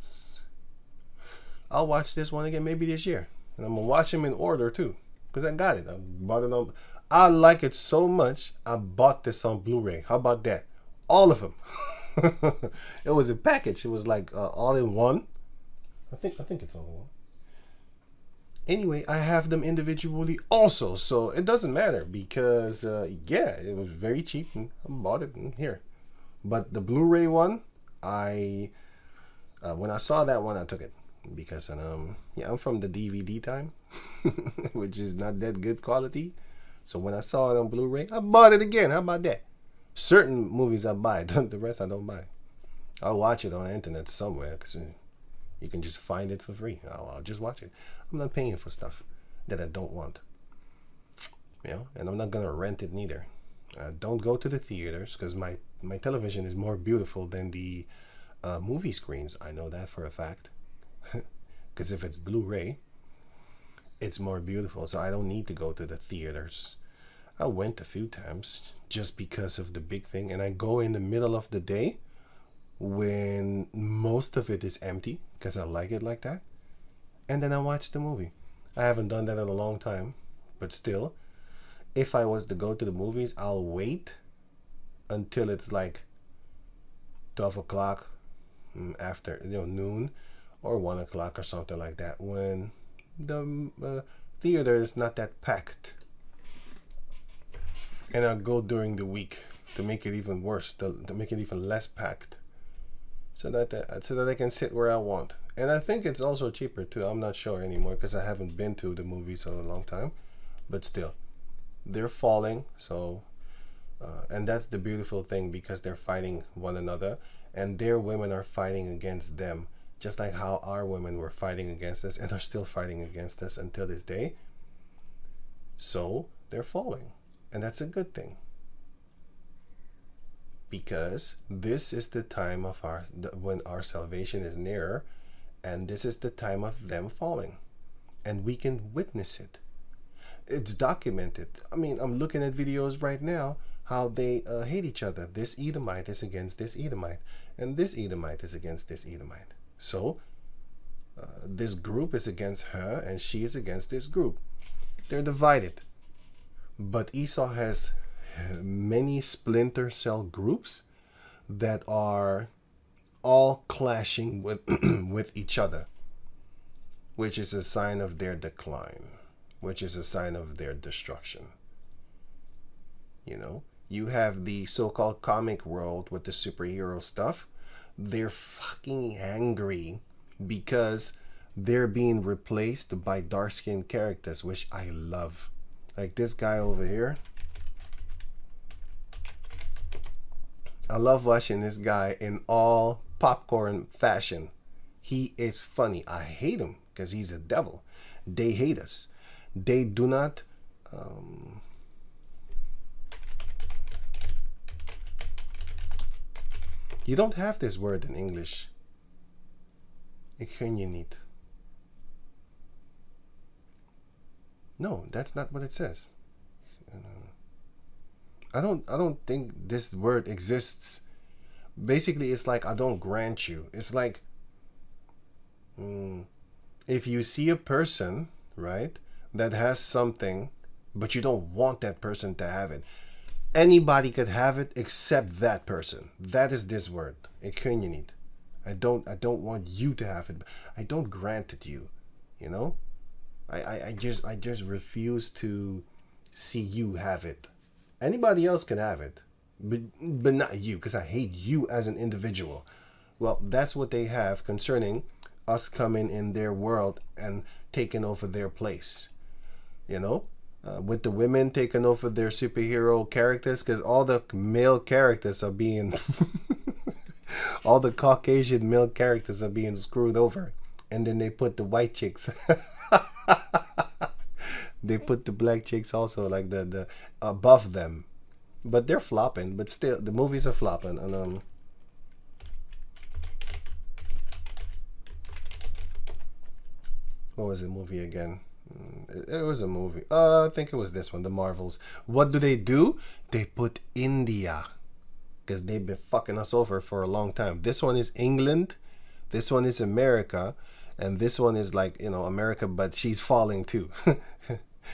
I'll watch this one again maybe this year, and I'm gonna watch them in order too, because I got it. I bought it on. I like it so much. I bought this on Blu-ray. How about that? All of them. It was a package. It was like all in one. I think it's all in one. Anyway, I have them individually also, so it doesn't matter because it was very cheap and I bought it in here. But the Blu-ray one, when I saw that one, I took it because I'm from the DVD time, which is not that good quality. So when I saw it on Blu-ray, I bought it again. How about that? Certain movies I buy, the rest I don't buy. I'll watch it on the internet somewhere because you can just find it for free. I'll just watch it. I'm not paying for stuff that I don't want. And I'm not gonna rent it neither. Don't go to the theaters because my television is more beautiful than the movie screens. I know that for a fact. Because if it's Blu-ray, it's more beautiful. So I don't need to go to the theaters. I went a few times just because of the big thing, and I go in the middle of the day when most of it is empty because I like it like that, and then I watch the movie. I haven't done that in a long time, but still, if I was to go to the movies, I'll wait until it's like 12 o'clock after noon or 1 o'clock or something like that, when the theater is not that packed. And I'll go during the week to make it even worse, to make it even less packed, so that I can sit where I want. And I think it's also cheaper too. I'm not sure anymore because I haven't been to the movies in a long time, but still, they're falling. So, and that's the beautiful thing, because they're fighting one another, and their women are fighting against them, just like how our women were fighting against us and are still fighting against us until this day. So they're falling, and that's a good thing, because this is the time of when our salvation is nearer, and this is the time of them falling, and we can witness it. It's documented. I mean, I'm looking at videos right now how they hate each other. This Edomite is against this Edomite, and this Edomite is against this Edomite. So this group is against her, and she is against this group. They're divided. But Esau has many splinter cell groups that are all clashing with with each other, which is a sign of their decline, which is a sign of their destruction. You know, you have the so-called comic world with the superhero stuff. They're fucking angry because they're being replaced by dark-skinned characters, which I love. Like this guy over here. I love watching this guy in all popcorn fashion. He is funny. I hate him because he's a devil. They hate us. They do not you don't have this word in English. Ik gun je niet. No, that's not what it says. I don't think this word exists. Basically, it's like I don't grant you. It's like if you see a person, right, that has something, but you don't want that person to have it. Anybody could have it except that person. That is this word. Ik gun je niet. I don't want you to have it. I don't grant it you. You know? I just refuse to see you have it. Anybody else can have it, but not you, because I hate you as an individual. Well, that's what they have concerning us coming in their world and taking over their place. You know? With the women taking over their superhero characters, because all the male characters are being all the Caucasian male characters are being screwed over, and then they put the white chicks they put the black chicks also, like the above them, but they're flopping. But still, the movies are flopping. And what was the movie again? It was a movie. I think it was this one, The Marvels. What do? They put India, because they've been fucking us over for a long time. This one is England, this one is America, and this one is like, you know, America, but she's falling too.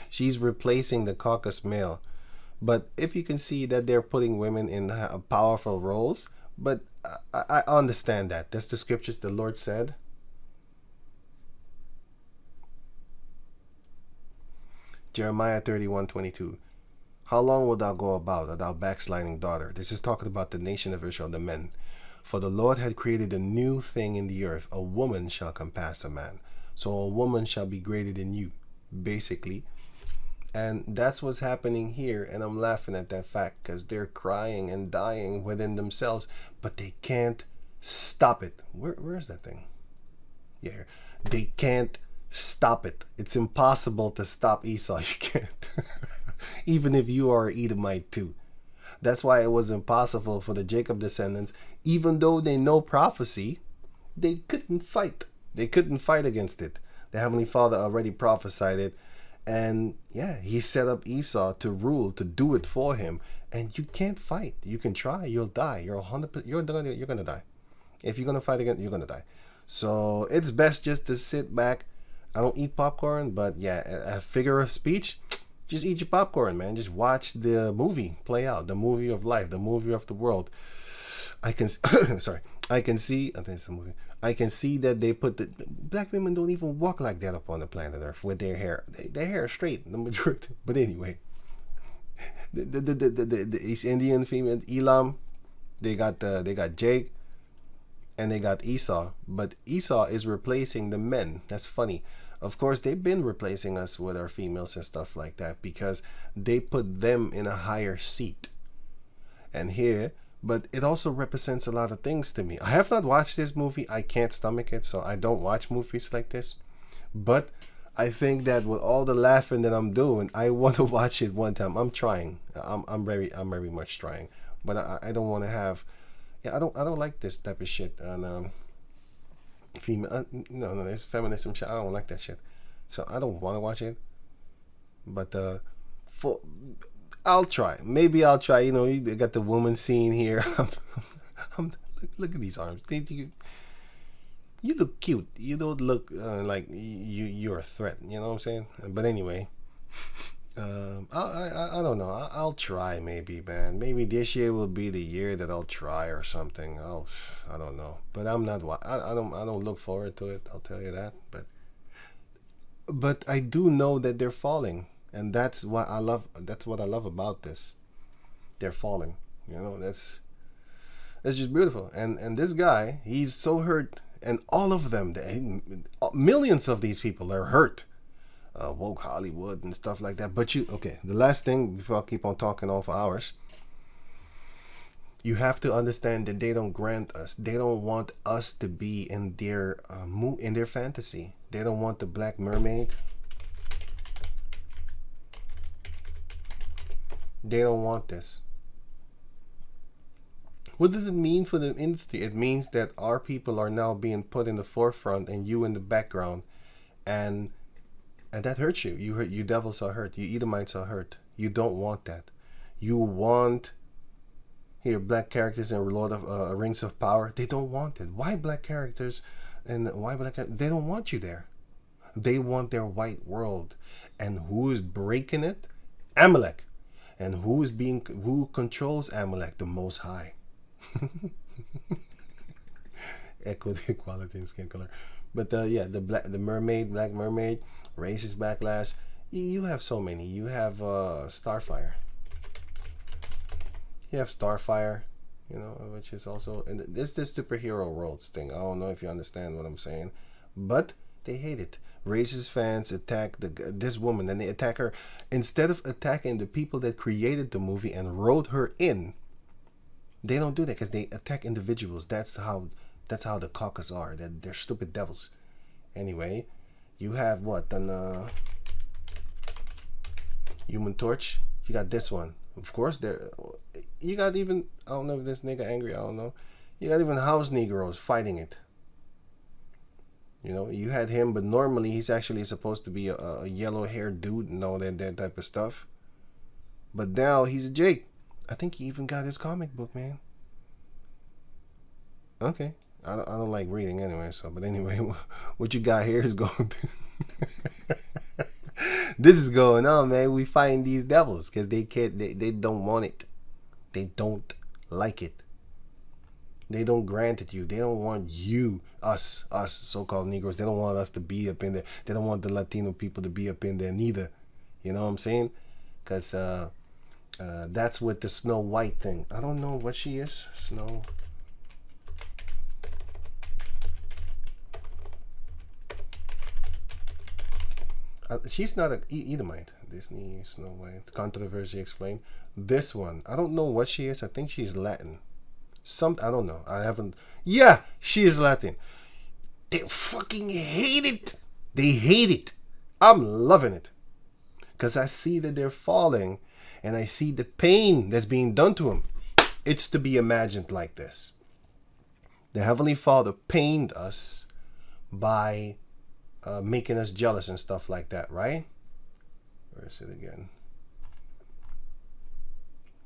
She's replacing the caucus male. But if you can see that they're putting women in powerful roles, but I understand that. That's the scriptures the Lord said. Jeremiah 31:22. How long wilt thou go about, thou backsliding daughter? This is talking about the nation of Israel, the men. For the Lord had created a new thing in the earth. A woman shall compass a man. So a woman shall be greater than you, basically. And that's what's happening here. And I'm laughing at that fact, because they're crying and dying within themselves, but they can't stop it. Where's that thing? Yeah, they can't stop it. It's impossible to stop Esau. You can't. Even if you are an Edomite too. That's why it was impossible for the Jacob descendants, even though they know prophecy, they couldn't fight. They couldn't fight against it. The Heavenly Father already prophesied it. And yeah, he set up Esau to rule, to do it for him. And you can't fight. You can try, you'll die. You're 100%, you're gonna die. If you're gonna fight again, you're gonna die. So it's best just to sit back. I don't eat popcorn, but yeah, a figure of speech, just eat your popcorn, man. Just watch the movie play out, the movie of life, the movie of the world. I can sorry, I can see, I think it's a movie. I can see that they put the black women don't even walk like that up on the planet Earth with their hair. Their hair is straight, the majority. But anyway, the East Indian female Elam, they got Jake, and they got Esau. But Esau is replacing the men. That's funny. Of course, they've been replacing us with our females and stuff like that because they put them in a higher seat. And here, but it also represents a lot of things to me. I have not watched this movie. I can't stomach it, so I don't watch movies like this. But I think that with all the laughing that I'm doing, I want to watch it one time. I'm trying. I'm very much trying. But I don't want to have. Yeah, I don't like this type of shit. And female. No, there's feminism shit. I don't like that shit. So I don't want to watch it. But I'll try. Maybe I'll try. You know, you got the woman scene here. Look at these arms. You look cute. You don't look like you're a threat. You know what I'm saying? But anyway, I don't know. I'll try maybe, man. Maybe this year will be the year that I'll try or something. I don't know. But I'm not. I don't look forward to it. I'll tell you that. But I do know that they're falling, and that's what I love. That's what I love about this. They're falling. You know, that's just beautiful. And this guy, he's so hurt. And all of them, millions of these people are hurt. Woke Hollywood and stuff like that. But okay, the last thing before I keep on talking all for hours. You have to understand that they don't grant us. They don't want us to be in their fantasy. They don't want the Black Mermaid. They don't want this. What does it mean for the industry? It means that our people are now being put in the forefront and you in the background, and that hurts you. You devils are hurt. You Edomites are hurt. You don't want that. You want here black characters in Lord of Rings of Power. They don't want it. Why black characters and why black? They don't want you there. They want their white world, and who is breaking it? Amalek, and who controls Amalek? The Most High. Equity, equality, and skin color. But yeah, the Black Mermaid, racist backlash. You have so many. You have Starfire. You have Starfire, you know, which is also, and this superhero roles thing. I don't know if you understand what I'm saying, but they hate it. Racist fans attack this woman, and they attack her instead of attacking the people that created the movie and wrote her in. They don't do that because they attack individuals. That's how the caucus are. They're stupid devils. Anyway, you have what? An Human Torch. You got this one. Of course, you got even, I don't know if this nigga angry, I don't know. You got even house Negroes fighting it. You know, you had him, but normally he's actually supposed to be a yellow-haired dude and all that type of stuff. But now he's a Jake. I think he even got his comic book, man. Okay. I don't like reading anyway, so, but anyway, what you got here is going this is going on, man. We fighting these devils because they don't want it. They don't like it. They don't grant it you. They don't want you, us so-called Negroes. They don't want us to be up in there. They don't want the Latino people to be up in there neither. You know what I'm saying? Because that's with the Snow White thing. I don't know what she is. Snow. She's not an Edomite. Disney Snow White. Controversy explained. This one, I don't know what she is. I think she's Latin. I don't know. I haven't. Yeah, she is Latin. They fucking hate it. They hate it. I'm loving it. Because I see that they're falling. And I see the pain that's being done to them. It's to be imagined like this. The Heavenly Father pained us by making us jealous and stuff like that, right? Where is it again?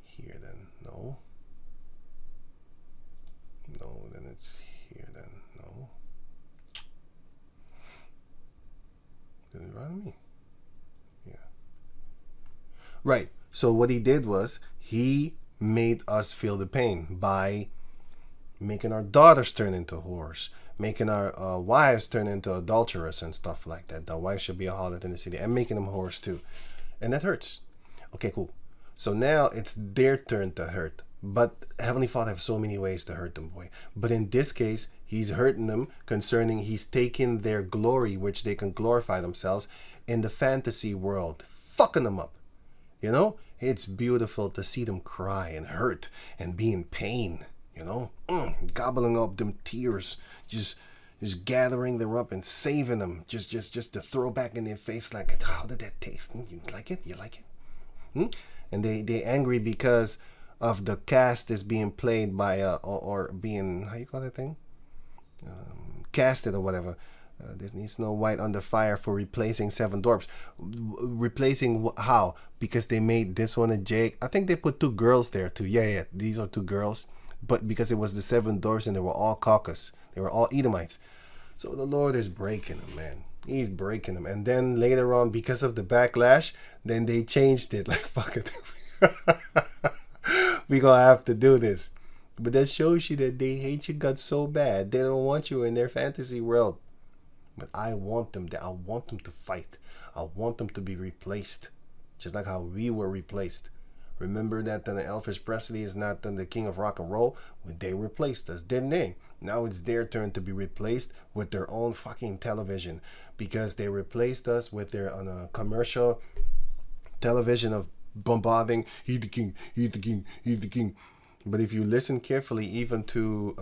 Here then. No. No, then it's here then. No. Did it run me? Yeah. Right. So what he did was he made us feel the pain by making our daughters turn into whores, making our wives turn into adulterers and stuff like that. The wife should be a harlot in the city, and making them whores too. And that hurts. Okay, cool. So now it's their turn to hurt. But Heavenly Father has so many ways to hurt them, boy. But in this case, he's hurting them concerning he's taking their glory, which they can glorify themselves in the fantasy world, fucking them up. You know, it's beautiful to see them cry and hurt and be in pain, you know, gobbling up them tears, just gathering them up and saving them, just to throw back in their face like, how did that taste? You like it? You like it? And they angry because of the cast is being played by or being, how you call that thing, casted or whatever. Disney Snow White under fire for replacing Seven Dwarfs. Replacing how? Because they made this one a Jake. I think they put 2 girls there too. Yeah, these are 2 girls. But because it was the 7 Dwarfs and they were all caucus, they were all Edomites. So the Lord is breaking them, man. He's breaking them. And then later on, because of the backlash, then they changed it. Like, fuck it. We gonna have to do this. But that shows you that they hate you guts so bad. They don't want you in their fantasy world. But I want them there. I want them to fight. I want them to be replaced. Just like how we were replaced. Remember that Elvis Presley is not the king of rock and roll? Well, they replaced us, didn't they? Now it's their turn to be replaced with their own fucking television. Because they replaced us with their commercial television of bombarding, he the king, he the king, he the king. But if you listen carefully, even to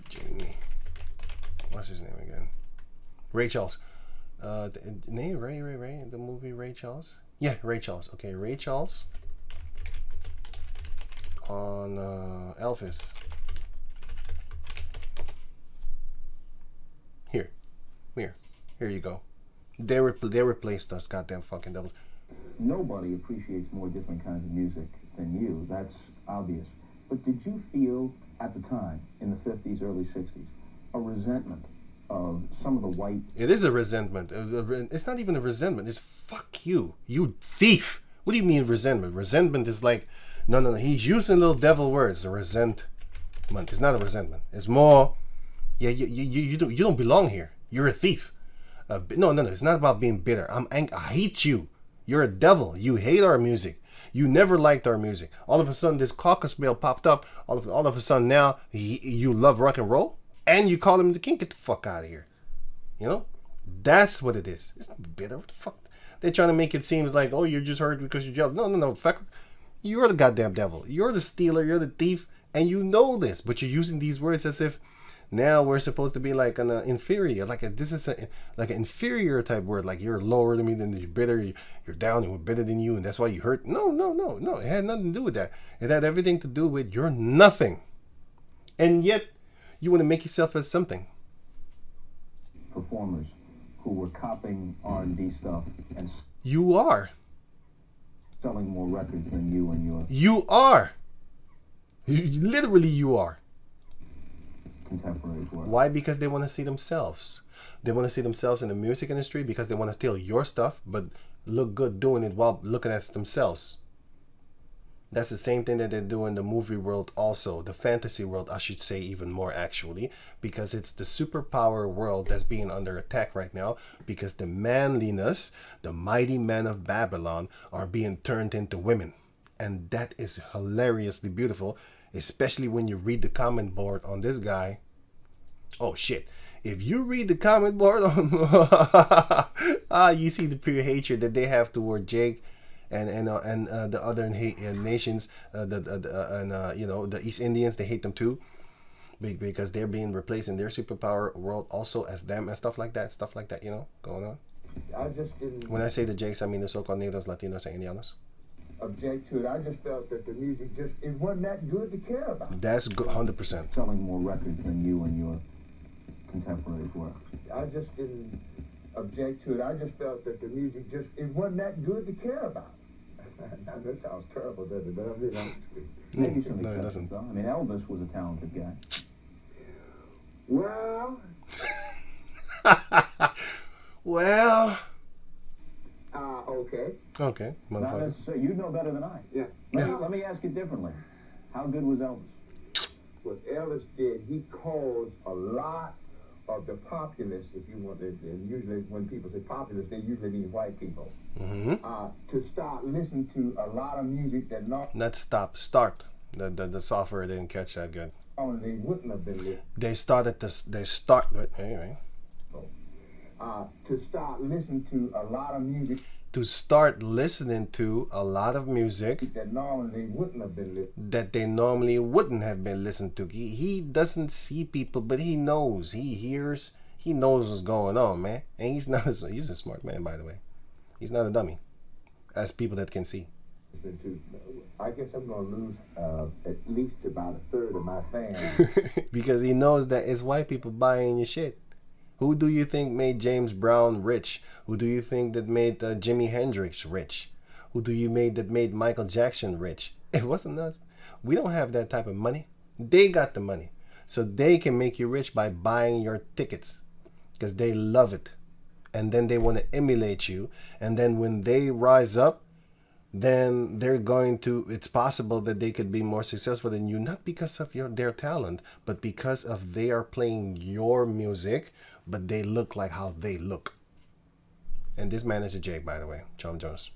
Jamie, what's his name again? Ray Charles. Name Ray, the movie Ray Charles. Yeah, Ray Charles. Okay, Ray Charles on Elvis. Here you go. They replaced us, goddamn fucking devils. Nobody appreciates more different kinds of music than you. That's obvious. But did you feel at the time, in the 50s, early 60s, a resentment of some of the white... It is a resentment. It's not even a resentment. It's fuck you. You thief. What do you mean resentment? Resentment is like... No. He's using little devil words. A resentment. It's not a resentment. It's more... Yeah, you don't belong here. You're a thief. No. It's not about being bitter. I hate you. You're a devil. You hate our music. You never liked our music. All of a sudden, this caucus male popped up. All of a sudden, now you love rock and roll, and you call him the king. Get the fuck out of here. You know, that's what it is. It's not bitter. What the fuck? They're trying to make it seem like, oh, you're just hurt because you're jealous. No. Fuck. You're the goddamn devil. You're the stealer. You're the thief, and you know this. But you're using these words as if. Now we're supposed to be like an inferior, this is like an inferior type word, like you're lower than me, then you're bitter, you're down, and we're better than you, and that's why you hurt. No. It had nothing to do with that. It had everything to do with you're nothing, and yet you want to make yourself as something. Performers who were copying R&B stuff and you are selling more records than you and your. You are. Literally, you are. Contemporaries were. Why? Because they want to see themselves. They want to see themselves in the music industry because they want to steal your stuff, but look good doing it while looking at themselves. That's the same thing that they do in the movie world also. The fantasy world, I should say, even more actually, because it's the superpower world that's being under attack right now because the manliness, the mighty men of Babylon are being turned into women. And that is hilariously beautiful. Especially when you read the comment board on this guy. Oh shit. If you read the comment board on you see the pure hatred that they have toward Jake and the other nations, the East Indians, they hate them too. Because they're being replaced in their superpower world also as them and stuff like that, going on. I just didn't. When I say the Jakes, I mean the so-called Negros, Latinos, and Indianos. Object to it. I just felt that the music it wasn't that good to care about. That's good, 100%. Selling more records than you and your contemporaries were. I just didn't object to it. I just felt that the music it wasn't that good to care about. Now that sounds terrible, doesn't it? But I'm being honest with you. Maybe some No, it exceptions, doesn't. though. I mean, Elvis was a talented guy. Well. Okay. Okay, Not motherfucker. necessarily. You know better than I. Yeah. Let me ask it differently. How good was Elvis? What Elvis did, he caused a lot of the populace, if you want to, and usually when people say populace, they usually mean white people, to start listening to a lot of music that not stop, start. The software didn't catch that good. They wouldn't have been listening. They started this. They start. Anyway. To start listening to a lot of music. To start listening to a lot of music that normally wouldn't have been listened. That they normally wouldn't have been listened to. He doesn't see people, but he knows. He hears. He knows what's going on, man. And he's a smart man, by the way. He's not a dummy, as people that can see. I guess I'm going to lose at least about a third of my fans. Because he knows that it's white people buying your shit. Who do you think made James Brown rich? Who do you think that made Jimi Hendrix rich? Who do you made that made Michael Jackson rich? It wasn't us. We don't have that type of money. They got the money. So they can make you rich by buying your tickets. Because they love it. And then they want to emulate you. And then when they rise up, then they're going to, it's possible that they could be more successful than you, not because of their talent, but because of they are playing your music, but they look like how they look. And this man is a Jake, by the way, John Jones.